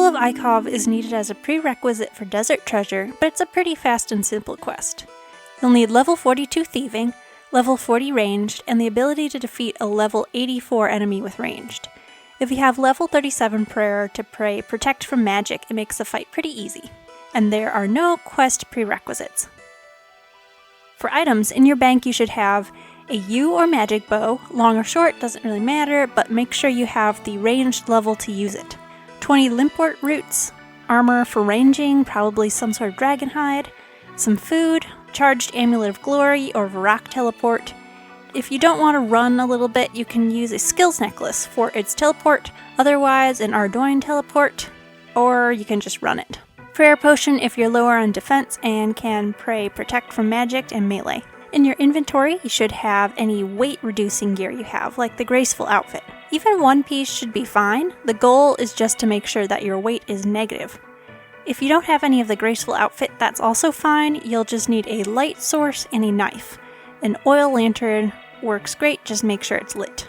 Temple of Ikov is needed as a prerequisite for Desert Treasure, but it's a pretty fast and simple quest. You'll need level 42 Thieving, level 40 Ranged, and the ability to defeat a level 84 enemy with Ranged. If you have level 37 Prayer to pray Protect from Magic, it makes the fight pretty easy. And there are no quest prerequisites. For items, in your bank you should have a yew or magic bow, long or short doesn't really matter, but make sure you have the ranged level to use it. 20 limpwort roots, armor for ranging, probably some sort of dragon hide, some food, charged amulet of glory or Varak teleport. If you don't want to run a little bit, you can use a skills necklace for its teleport, otherwise an Ardoin teleport, or you can just run it. Prayer potion if you're lower on defense and can pray protect from magic and melee. In your inventory, you should have any weight-reducing gear you have, like the graceful outfit. Even one piece should be fine. The goal is just to make sure that your weight is negative. If you don't have any of the graceful outfit, that's also fine. You'll just need a light source and a knife. An oil lantern works great, just make sure it's lit.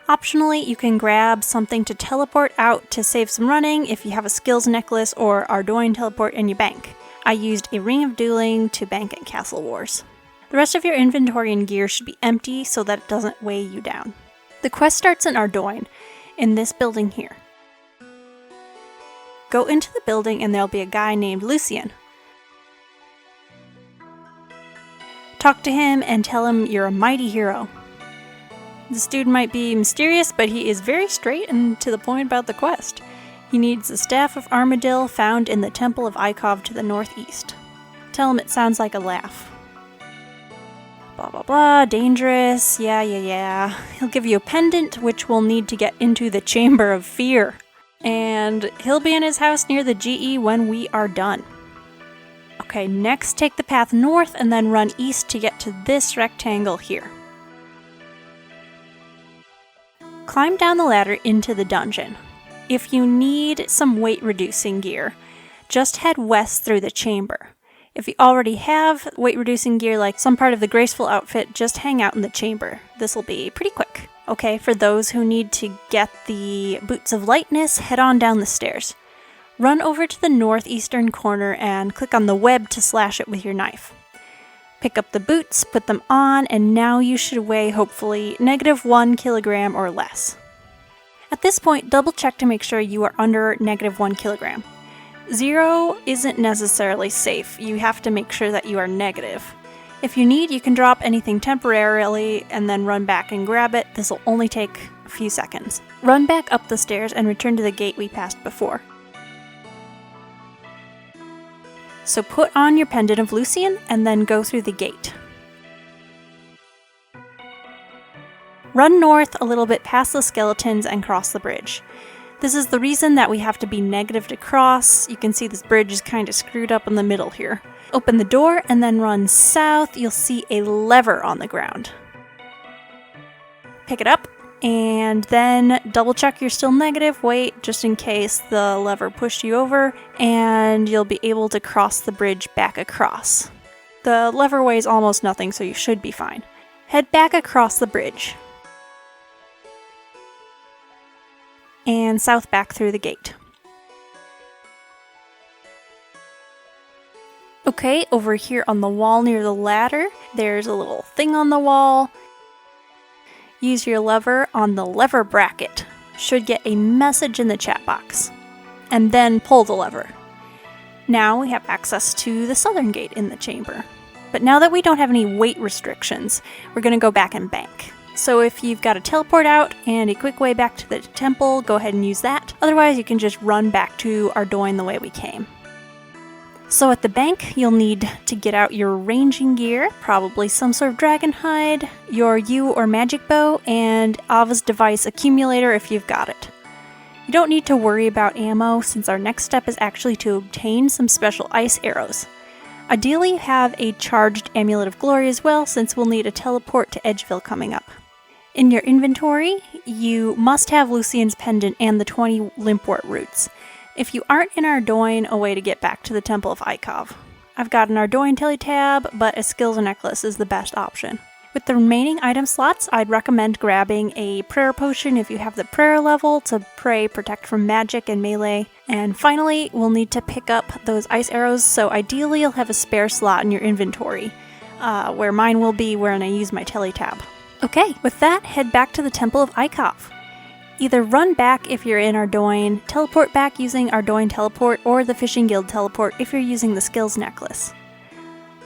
Optionally, you can grab something to teleport out to save some running if you have a skills necklace or Ardoin teleport in your bank. I used a Ring of Dueling to bank at Castle Wars. The rest of your inventory and gear should be empty so that it doesn't weigh you down. The quest starts in Ardoin, in this building here. Go into the building and there'll be a guy named Lucian. Talk to him and tell him you're a mighty hero. This dude might be mysterious, but he is very straight and to the point about the quest. He needs the Staff of Armadil found in the Temple of Ikov to the northeast. Tell him it sounds like a laugh. Blah blah blah, dangerous, yeah. He'll give you a pendant, which we'll need to get into the Chamber of Fear. And he'll be in his house near the GE when we are done. Okay, next take the path north and then run east to get to this rectangle here. Climb down the ladder into the dungeon. If you need some weight-reducing gear, just head west through the chamber. If you already have weight-reducing gear like some part of the graceful outfit, just hang out in the chamber. This will be pretty quick. Okay, for those who need to get the Boots of Lightness, head on down the stairs. Run over to the northeastern corner and click on the web to slash it with your knife. Pick up the boots, put them on, and now you should weigh, hopefully, -1 kilogram or less. At this point, double check to make sure you are under -1 kilogram. 0 isn't necessarily safe. You have to make sure that you are negative. If you need, you can drop anything temporarily and then run back and grab it. This will only take a few seconds. Run back up the stairs and return to the gate we passed before. So put on your pendant of Lucian and then go through the gate. Run north a little bit past the skeletons and cross the bridge. This is the reason that we have to be negative to cross. You can see this bridge is kind of screwed up in the middle here. Open the door and then run south. You'll see a lever on the ground. Pick it up and then double check you're still negative. Wait just in case the lever pushed you over, and you'll be able to cross the bridge back across. The lever weighs almost nothing, so you should be fine. Head back across the bridge. And south back through the gate. Okay, over here on the wall near the ladder, there's a little thing on the wall. Use your lever on the lever bracket. Should get a message in the chat box. And then pull the lever. Now we have access to the southern gate in the chamber. But now that we don't have any weight restrictions, we're going to go back and bank. So if you've got a teleport out and a quick way back to the temple, go ahead and use that. Otherwise, you can just run back to Ardoin the way we came. So at the bank, you'll need to get out your ranging gear, probably some sort of dragon hide, your yew or magic bow, and Ava's device accumulator if you've got it. You don't need to worry about ammo, since our next step is actually to obtain some special ice arrows. Ideally, have a charged amulet of glory as well, since we'll need a teleport to Edgeville coming up. In your inventory, you must have Lucian's pendant and the 20 limpwort roots. If you aren't in Ardoin, a way to get back to the Temple of Ikov. I've got an Ardoin teletab, but a skills necklace is the best option. With the remaining item slots, I'd recommend grabbing a prayer potion if you have the prayer level to pray protect from magic and melee. And finally, we'll need to pick up those ice arrows, so ideally you'll have a spare slot in your inventory, where mine will be when I use my teletab. Okay, with that, head back to the Temple of Ikov. Either run back if you're in Ardoin, teleport back using Ardoin Teleport, or the Fishing Guild Teleport if you're using the Skills Necklace.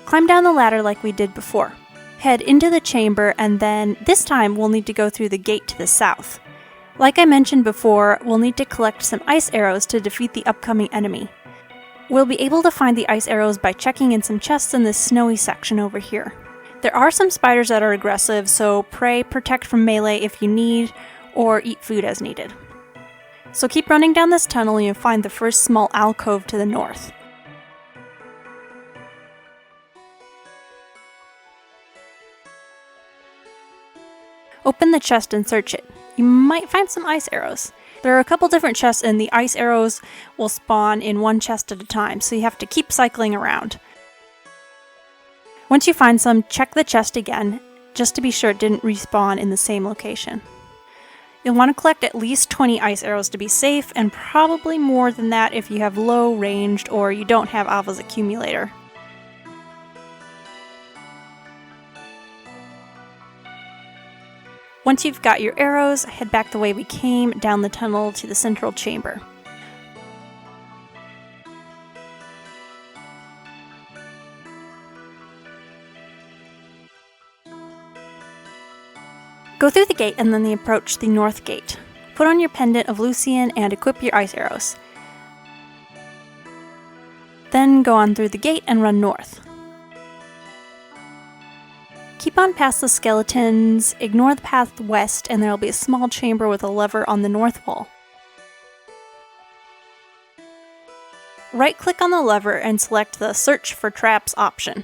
Climb down the ladder like we did before. Head into the chamber, and then this time we'll need to go through the gate to the south. Like I mentioned before, we'll need to collect some ice arrows to defeat the upcoming enemy. We'll be able to find the ice arrows by checking in some chests in this snowy section over here. There are some spiders that are aggressive, so pray protect from melee if you need, or eat food as needed. So keep running down this tunnel and you'll find the first small alcove to the north. Open the chest and search it. You might find some ice arrows. There are a couple different chests and the ice arrows will spawn in one chest at a time, so you have to keep cycling around. Once you find some, check the chest again, just to be sure it didn't respawn in the same location. You'll want to collect at least 20 ice arrows to be safe, and probably more than that if you have low ranged or you don't have Ava's accumulator. Once you've got your arrows, head back the way we came, down the tunnel to the central chamber. Go through the gate and then approach the north gate. Put on your pendant of Lucian and equip your ice arrows. Then go on through the gate and run north. Keep on past the skeletons, ignore the path west, and there will be a small chamber with a lever on the north wall. Right-click on the lever and select the Search for Traps option.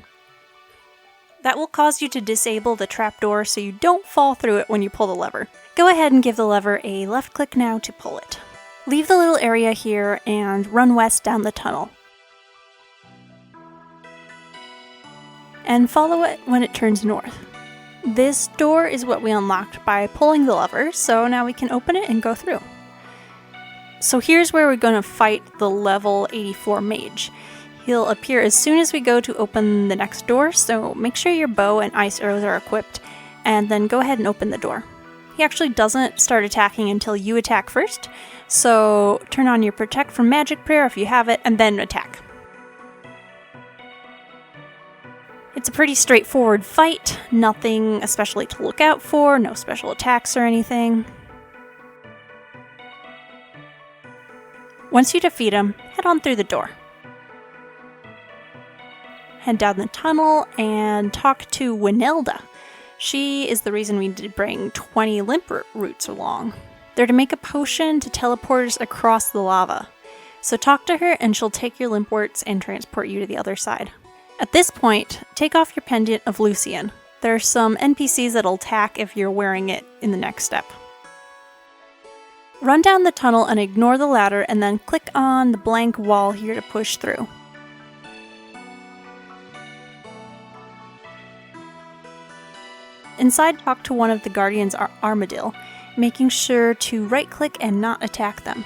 That will cause you to disable the trapdoor so you don't fall through it when you pull the lever. Go ahead and give the lever a left click now to pull it. Leave the little area here and run west down the tunnel. And follow it when it turns north. This door is what we unlocked by pulling the lever, so now we can open it and go through. So here's where we're going to fight the level 84 mage. He'll appear as soon as we go to open the next door, so make sure your bow and ice arrows are equipped, and then go ahead and open the door. He actually doesn't start attacking until you attack first, so turn on your Protect from Magic prayer if you have it, and then attack. It's a pretty straightforward fight, nothing especially to look out for, no special attacks or anything. Once you defeat him, head on through the door. Head down the tunnel and talk to Winelda. She is the reason we did bring 20 limp roots along. They're to make a potion to teleport us across the lava. So talk to her and she'll take your limp worts and transport you to the other side. At this point, take off your pendant of Lucian. There are some NPCs that'll attack if you're wearing it in the next step. Run down the tunnel and ignore the ladder and then click on the blank wall here to push through. Inside, talk to one of the Guardians Armadillo, making sure to right-click and not attack them.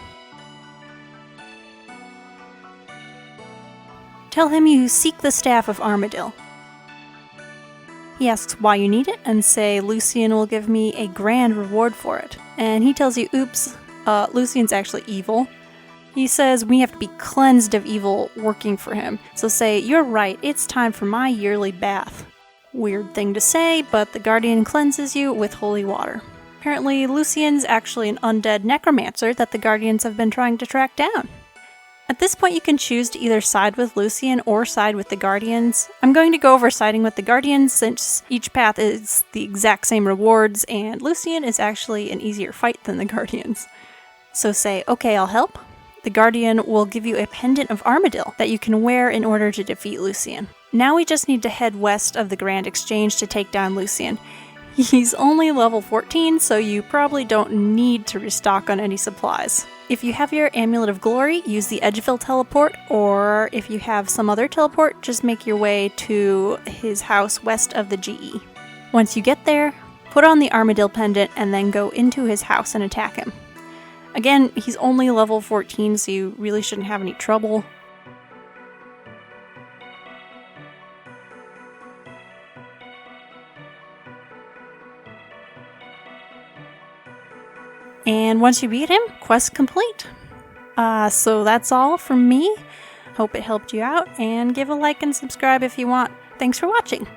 Tell him you seek the staff of Armadillo. He asks why you need it, and say Lucian will give me a grand reward for it. And he tells you, oops, Lucian's actually evil. He says we have to be cleansed of evil working for him. So say, you're right, it's time for my yearly bath. Weird thing to say, but the Guardian cleanses you with holy water. Apparently, Lucian's actually an undead necromancer that the Guardians have been trying to track down. At this point, you can choose to either side with Lucian or side with the Guardians. I'm going to go over siding with the Guardians since each path is the exact same rewards, and Lucian is actually an easier fight than the Guardians. So say, okay, I'll help. The Guardian will give you a pendant of Armadillo that you can wear in order to defeat Lucian. Now we just need to head west of the Grand Exchange to take down Lucian. He's only level 14, so you probably don't need to restock on any supplies. If you have your Amulet of Glory, use the Edgeville teleport, or if you have some other teleport, just make your way to his house west of the GE. Once you get there, put on the Armadillo pendant and then go into his house and attack him. Again, he's only level 14, so you really shouldn't have any trouble. And once you beat him, quest complete. So that's all from me. Hope it helped you out, and give a like and subscribe if you want. Thanks for watching!